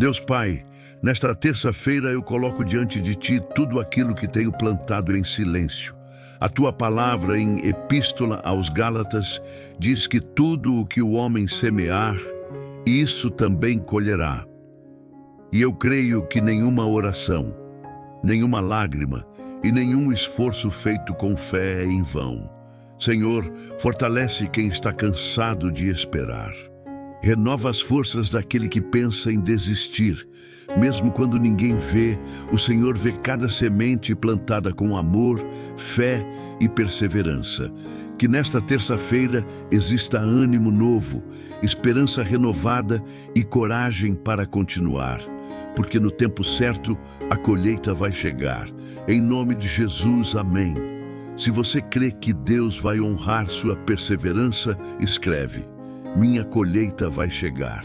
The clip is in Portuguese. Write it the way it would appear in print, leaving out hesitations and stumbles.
Deus Pai, nesta terça-feira eu coloco diante de Ti tudo aquilo que tenho plantado em silêncio. A Tua palavra em Epístola aos Gálatas diz que tudo o que o homem semear, isso também colherá. E eu creio que nenhuma oração, nenhuma lágrima e nenhum esforço feito com fé é em vão. Senhor, fortalece quem está cansado de esperar. Renova as forças daquele que pensa em desistir. Mesmo quando ninguém vê, o Senhor vê cada semente plantada com amor, fé e perseverança. Que nesta terça-feira exista ânimo novo, esperança renovada e coragem para continuar. Porque no tempo certo a colheita vai chegar. Em nome de Jesus, amém. Se você crê que Deus vai honrar sua perseverança, escreve: minha colheita vai chegar.